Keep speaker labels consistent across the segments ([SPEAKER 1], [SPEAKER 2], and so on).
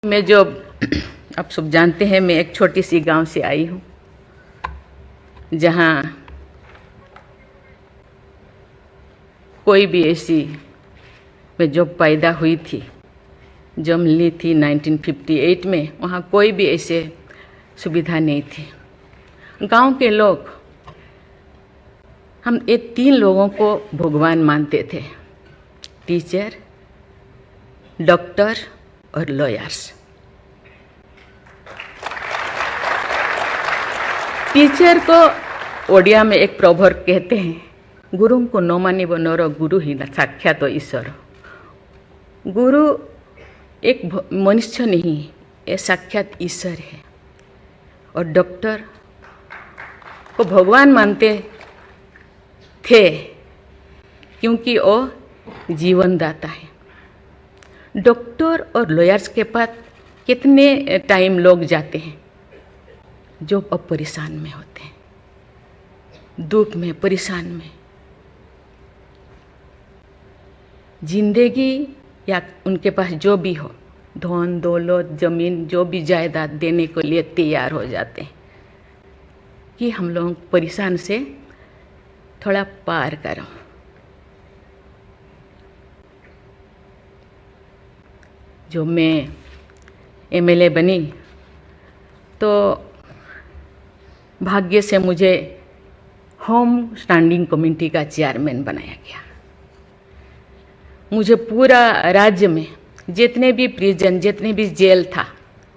[SPEAKER 1] मैं जो आप सब जानते हैं, मैं एक छोटी सी गांव से आई हूँ जहाँ कोई भी ऐसी, मैं जो पैदा हुई थी, जो मिली थी 1958 में, वहाँ कोई भी ऐसे सुविधा नहीं थी। गांव के लोग, हम ये 3 लोगों को भगवान मानते थे: टीचर, डॉक्टर और लॉयर्स। टीचर को ओडिया में एक प्रोवर्ब कहते हैं, गुरु को नो मानिबो नरो गुरु ही न साक्षात ईश्वर। गुरु एक मनुष्य नहीं, ये साक्षात ईश्वर है। और डॉक्टर को भगवान मानते थे क्योंकि वो जीवन दाता है। डॉक्टर और लॉयर्स के पास कितने टाइम लोग जाते हैं जो अब परेशान में होते हैं, दुख में, परेशान में। जिंदगी या उनके पास जो भी हो, धन दौलत, जमीन, जो भी जायदाद देने के लिए तैयार हो जाते हैं कि हम लोग परेशान से थोड़ा पार करो। जो मैं एमएलए बनी तो भाग्य से मुझे होम स्टैंडिंग कमेटी का चेयरमैन बनाया गया। मुझे पूरा राज्य में जितने भी प्रिजन, जितने भी जेल था,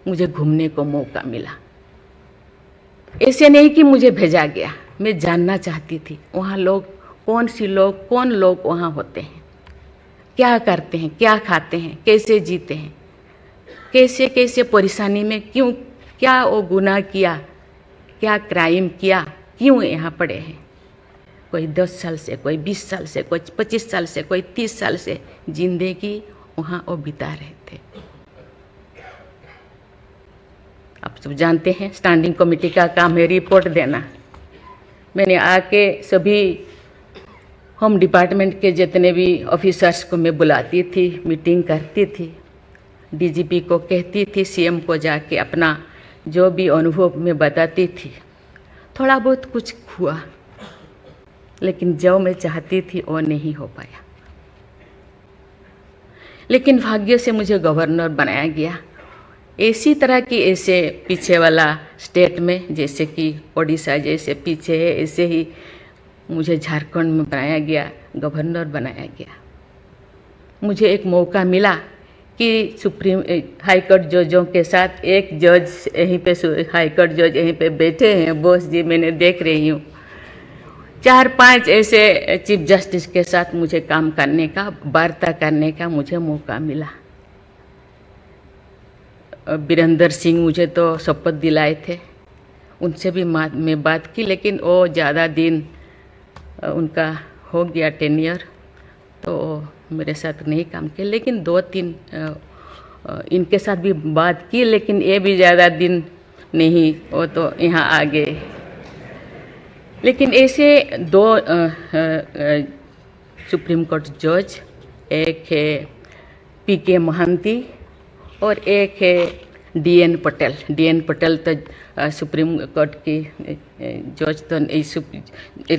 [SPEAKER 1] मुझे घूमने को मौका मिला। ऐसे नहीं कि मुझे भेजा गया, मैं जानना चाहती थी वहाँ लोग कौन लोग वहाँ होते हैं, क्या करते हैं, क्या खाते हैं, कैसे जीते हैं, कैसे कैसे परेशानी में, क्यों, क्या वो गुनाह किया, क्या क्राइम किया, क्यों यहाँ पड़े हैं। कोई 10 साल से, कोई 20 साल से, कोई 25 साल से, कोई 30 साल से जिंदगी वहाँ वो बिता रहे थे। आप सब जानते हैं स्टैंडिंग कमेटी का काम है रिपोर्ट देना। मैंने आके सभी होम डिपार्टमेंट के जितने भी ऑफिसर्स को मैं बुलाती थी, मीटिंग करती थी, डीजीपी को कहती थी, सीएम को जाके अपना जो भी अनुभव मैं बताती थी। थोड़ा बहुत कुछ हुआ, लेकिन जो मैं चाहती थी वो नहीं हो पाया। लेकिन भाग्य से मुझे गवर्नर बनाया गया। इसी तरह की, ऐसे पीछे वाला स्टेट में, जैसे कि ओडिशा जैसे पीछे है, ऐसे ही मुझे झारखंड में बनाया गया, गवर्नर बनाया गया। मुझे एक मौका मिला कि सुप्रीम हाई कोर्ट जजों के साथ एक जज यहीं पे, हाई कोर्ट जज यहीं पे बैठे हैं, बोस जी, मैंने देख रही हूँ। 4-5 ऐसे चीफ जस्टिस के साथ मुझे काम करने का, वार्ता करने का मुझे मौका मिला। वीरेंद्र सिंह मुझे तो शपथ दिलाए थे, उनसे भी मैं बात की, लेकिन वो ज़्यादा दिन उनका हो गया टेन्योर, तो मेरे साथ नहीं काम किया। लेकिन 2-3 इनके साथ भी बात की, लेकिन ये भी ज़्यादा दिन नहीं, वो तो यहाँ आ गए। लेकिन ऐसे 2 सुप्रीम कोर्ट जज, एक है पीके महांती और एक है डीएन पटेल। डीएन पटेल तो सुप्रीम कोर्ट की जज तो,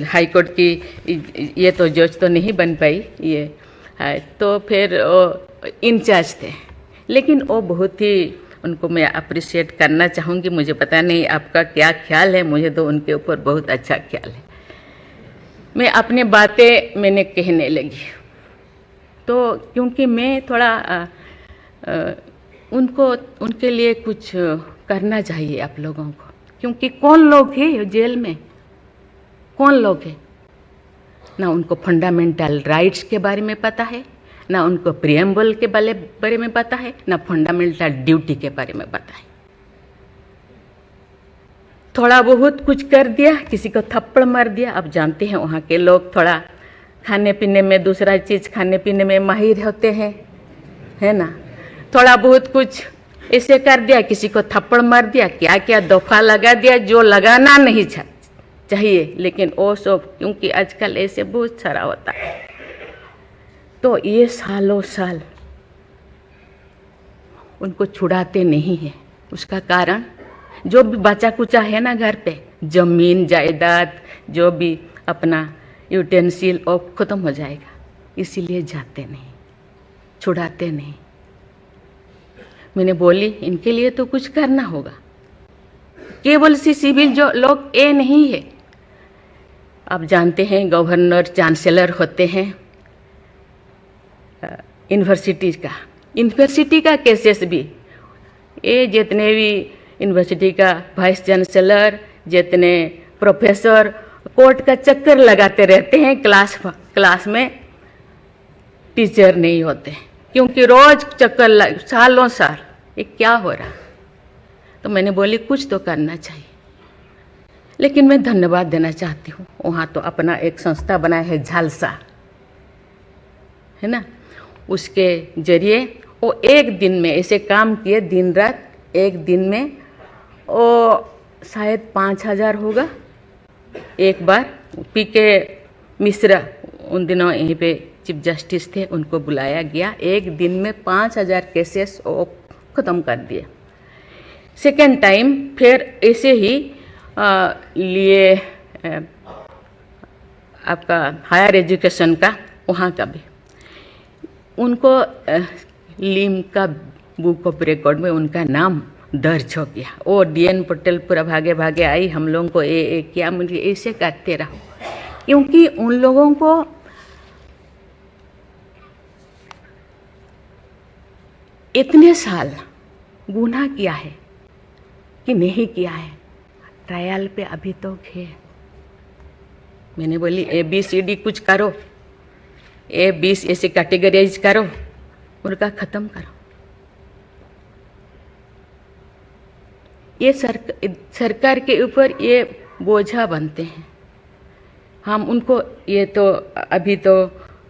[SPEAKER 1] हाई कोर्ट की ये तो जज तो नहीं बन पाई ये है, तो फिर इंचार्ज थे। लेकिन वो बहुत ही, उनको मैं अप्रिशिएट करना चाहूँगी। मुझे पता नहीं आपका क्या ख्याल है, मुझे तो उनके ऊपर बहुत अच्छा ख्याल है। मैं अपनी बातें मैंने कहने लगी, तो क्योंकि मैं थोड़ा उनके लिए कुछ करना चाहिए आप लोगों को। क्योंकि कौन लोग हैं जेल में, कौन लोग हैं, ना उनको फंडामेंटल राइट्स के बारे में पता है, ना उनको प्रिएम्बल के बारे में पता है, ना फंडामेंटल ड्यूटी के बारे में पता है। थोड़ा बहुत कुछ कर दिया, किसी को थप्पड़ मार दिया। आप जानते हैं वहाँ के लोग थोड़ा खाने पीने में, दूसरा चीज़ खाने पीने में माहिर होते हैं, है ना। थोड़ा बहुत कुछ ऐसे कर दिया, किसी को थप्पड़ मार दिया, क्या क्या दफा लगा दिया जो लगाना नहीं चाहिए। लेकिन वो सब, क्योंकि आजकल ऐसे बहुत सारा होता है, तो ये सालों साल उनको छुड़ाते नहीं हैं। उसका कारण जो भी बचा कुचा है ना घर पे, जमीन जायदाद जो भी अपना यूटेंसिल और ख़त्म हो जाएगा, इसीलिए जाते नहीं, छुड़ाते नहीं। मैंने बोली इनके लिए तो कुछ करना होगा। केवल सिविल जो लोग ये नहीं है, आप जानते हैं गवर्नर चांसलर होते हैं यूनिवर्सिटी का केसेस भी, ये जितने भी यूनिवर्सिटी का वाइस चांसलर, जितने प्रोफेसर कोर्ट का चक्कर लगाते रहते हैं, क्लास में टीचर नहीं होते, क्योंकि रोज चक्कर सालों साल, ये क्या हो रहा। तो मैंने बोली कुछ तो करना चाहिए। लेकिन मैं धन्यवाद देना चाहती हूँ, वहाँ तो अपना एक संस्था बनाया है झालसा, है ना, उसके जरिए वो एक दिन में ऐसे काम किए, दिन रात, एक दिन में वो शायद 5,000 होगा। एक बार पीके मिश्रा उन दिनों यहीं पे चीफ जस्टिस थे, उनको बुलाया गया, एक दिन में 5,000 केसेस वो ख़त्म कर दिए। सेकेंड टाइम फिर ऐसे ही लिए आपका हायर एजुकेशन का, वहाँ का भी उनको लीम का बुक ऑफ रिकॉर्ड में उनका नाम दर्ज हो गया। वो DN पटेल पूरा भागे भागे आई, हम लोगों को ये किया, मुझे ऐसे करते रहो, क्योंकि उन लोगों को इतने साल गुनाह किया है कि नहीं किया है, ट्रायल पे अभी तो है। मैंने बोली ABCD कुछ करो, A20 ऐसे कैटेगराइज करो, उनका ख़त्म करो। ये सरकार के ऊपर ये बोझा बनते हैं। हम उनको, ये तो अभी तो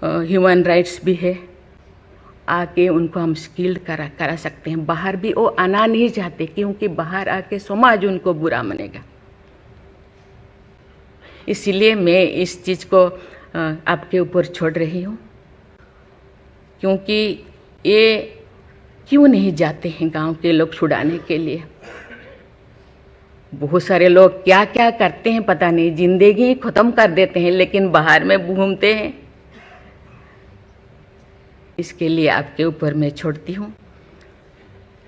[SPEAKER 1] ह्यूमन राइट्स भी है, आके उनको हम स्किल्ड करा सकते हैं। बाहर भी वो आना नहीं चाहते, क्योंकि बाहर आके समाज उनको बुरा मानेगा। इसीलिए मैं इस चीज़ को आपके ऊपर छोड़ रही हूँ, क्योंकि ये क्यों नहीं जाते हैं गांव के लोग छुड़ाने के लिए। बहुत सारे लोग क्या क्या करते हैं पता नहीं, जिंदगी ख़त्म कर देते हैं, लेकिन बाहर में घूमते हैं। इसके लिए आपके ऊपर मैं छोड़ती हूँ,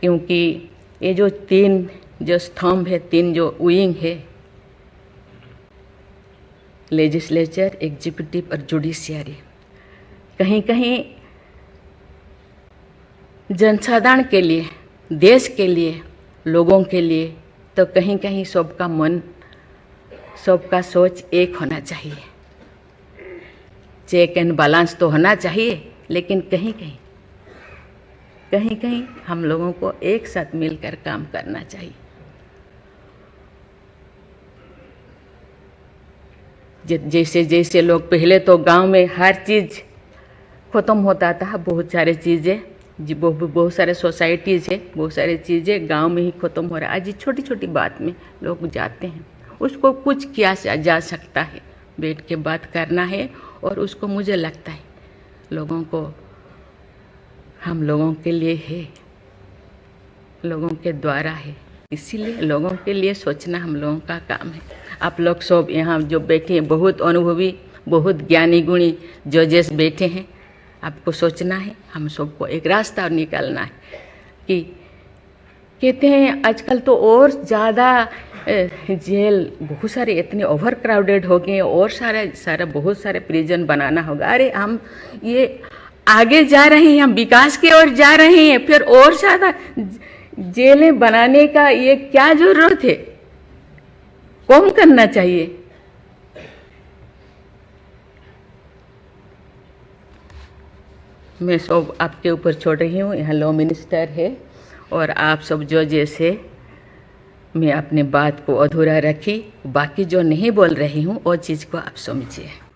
[SPEAKER 1] क्योंकि ये जो 3 जो स्तंभ है, 3 जो विंग है, लेजिस्लेचर, एग्जीक्यूटिव और जुडिशियरी, कहीं कहीं जनसाधारण के लिए, देश के लिए, लोगों के लिए, तो कहीं कहीं सबका मन, सबका सोच एक होना चाहिए। चेक एंड बैलेंस तो होना चाहिए, लेकिन कहीं कहीं हम लोगों को एक साथ मिलकर काम करना चाहिए। जैसे जैसे लोग, पहले तो गांव में हर चीज़ ख़त्म होता था, बहुत सारे चीज़ें, बहुत सारे सोसाइटीज़ है, बहुत सारी चीज़ें गांव में ही ख़त्म हो रहा है। आज छोटी छोटी बात में लोग जाते हैं, उसको कुछ किया जा सकता है, बैठ के बात करना है। और उसको मुझे लगता है लोगों को, हम लोगों के लिए है, लोगों के द्वारा है, इसीलिए लोगों के लिए सोचना हम लोगों का काम है। आप लोग सब यहाँ जो बैठे हैं, बहुत अनुभवी, बहुत ज्ञानी गुणी जजेस बैठे हैं, आपको सोचना है, हम सबको एक रास्ता निकालना है। कि कहते हैं आजकल तो और ज़्यादा जेल, बहुत सारे इतने ओवर क्राउडेड हो गए, और सारा बहुत सारे प्रिजन बनाना होगा। अरे हम ये आगे जा रहे हैं, हम विकास की ओर जा रहे हैं, फिर और ज़्यादा जेलें बनाने का ये क्या जरूरत है? कम करना चाहिए। मैं सब आपके ऊपर छोड़ रही हूँ। यहाँ लॉ मिनिस्टर है और आप सब जो, जैसे मैं अपने बात को अधूरा रखी, बाकी जो नहीं बोल रही हूँ वो चीज़ को आप समझिए।